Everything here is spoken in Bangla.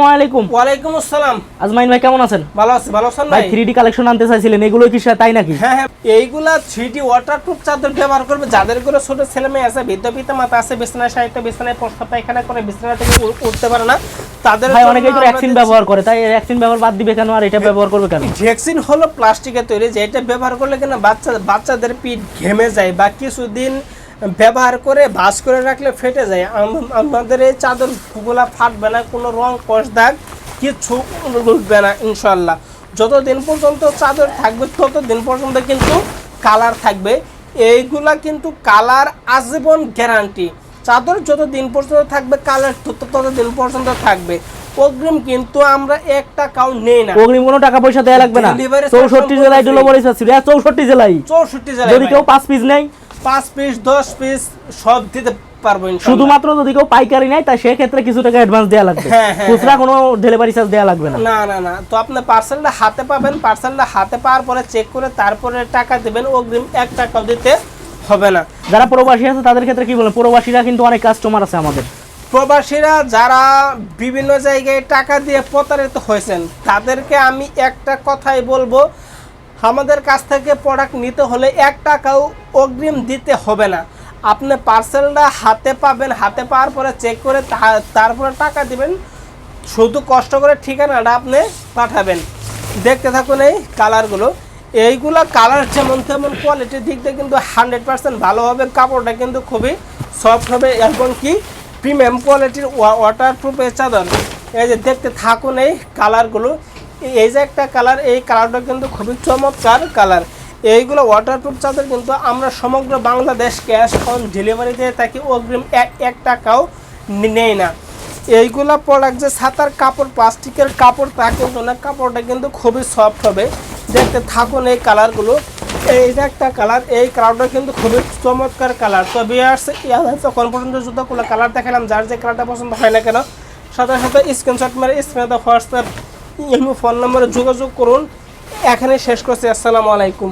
আসসালামু আলাইকুম। ওয়ালাইকুম আসসালাম। আজমাইন ভাই কেমন আছেন? ভালো আছি, ভালো আছেন ভাই? 3D কালেকশন আনতে চাইছিলেন, এগুলো কি তাই নাকি? হ্যাঁ হ্যাঁ, এইগুলা 3D ওয়াটারপ্রুফ চাদর ব্যবহার করবে যাদের করে ছোট ছেলে মেয়ে আছে, বৃদ্ধ পিতা মাতা আছে, বিছানায় সাহিত্য বিছানায় প্রস্তাব পায়খানা করে বিছানা থেকে উঠতে পারে না, তাদের ভাই অনেকেই তো ভ্যাকসিন ব্যবহার করে, তাই ভ্যাকসিন ব্যবহার বাদ দিবে কেন আর এটা ব্যবহার করবে কেন? ভ্যাকসিন হলো প্লাস্টিকের তৈরি, যেটা ব্যবহার করলে কিনা বাচ্চাদের পিঠ ঘেমে যায় বা কিছুদিন ব্যবহার করে ভাঁজ করে রাখলে ফেটে যায়। আমাদের এই চাদরগুলা ফাটবে না, কোনো রং কষ দাগ কিছু উঠবে না ইনশাল্লাহ। যতদিন পর্যন্ত চাদর থাকবে ততদিন পর্যন্ত কিন্তু কালার থাকবে। এইগুলা কিন্তু কালার আজীবন গ্যারান্টি। চাদর যতদিন পর্যন্ত থাকবে কালার ততদিন পর্যন্ত থাকবে। অগ্রিম কিন্তু আমরা 1 টাকাও নেই না। অগ্রিম কোনো টাকা পয়সা দেয়া লাগবে না। 64 জেলায় ডেলিভারি চাচ্ছি। 64 জেলায়, 64 জেলায় যদি কেউ 5 পিস নেয়, 5 পিস 10 পিস সব দিতে পারবো ইনশাআল্লাহ। শুধুমাত্র যদি কেউ পাইকারি নেয় তাই সেই ক্ষেত্রে কিছু টাকা অ্যাডভান্স দেয়া লাগবে। খুচরা কোনো ডেলিভারি চার্জ দেয়া লাগবে না। না না না, তো আপনি পার্সেলটা হাতে পাবেন, পার্সেলটা হাতে পাওয়ার পরে চেক করে তারপরে টাকা দিবেন, অগ্রিম 1 টাকাও দিতে হবে না। যারা প্রবাসী আছে তাদের ক্ষেত্রে কি বলেন? প্রবাসীরা কিন্তু অনেক কাস্টমার আছে আমাদের। প্রবাসীরা যারা বিভিন্ন জায়গায় টাকা দিয়ে প্রতারিত হয়েছেন তাদেরকে আমি একটা কথাই বলবো, আমাদের কাছ থেকে প্রোডাক্ট নিতে হলে 1 টাকাও অগ্রিম দিতে হবে না। আপনি পার্সেলটা হাতে পাবেন, হাতে পাওয়ার পরে চেক করে তারপরে টাকা দিবেন, শুধু কষ্ট করে ঠিকানাটা আপনি পাঠাবেন। দেখতে থাকুন এই কালারগুলো। এইগুলা কালার যেমন তেমন কোয়ালিটির দিক দিয়ে কিন্তু 100% ভালো হবে। কাপড়টা কিন্তু খুবই সফট হবে এবং কি প্রিমিয়াম কোয়ালিটির ওয়াটারপ্রুফ এই চাদর। এই যে দেখতে থাকুন এই কালারগুলো। এই যে একটা কালার, এই কালারটা কিন্তু খুবই চমৎকার কালার। এইগুলো ওয়াটারপ্রুফ চাদর কিন্তু আমরা সমগ্র বাংলাদেশ ক্যাশ অন ডেলিভারি দিয়ে থাকি, অগ্রিম 1 টাকাও নেই না। এইগুলা প্রোডাক্ট যে ছাতার কাপড়, প্লাস্টিকের কাপড় তা কিন্তু না, কাপড়টা কিন্তু খুবই সফট হবে। দেখতে থাকুন এই কালারগুলো। এইটা একটা কালার, এই কালারটা কিন্তু খুবই চমৎকার কালার। তো ভিউয়ার্স, তখন পর্যন্ত যতগুলো কালার দেখালাম, যার যে কালারটা পছন্দ হয় না কেন সাথে সাথে স্ক্রিনশট মেরে স্ক্রিনে হোয়াটসঅ্যাপ ফোন নম্বরে যোগাযোগ করুন। এখানে শেষ করছি। আসসালামু আলাইকুম।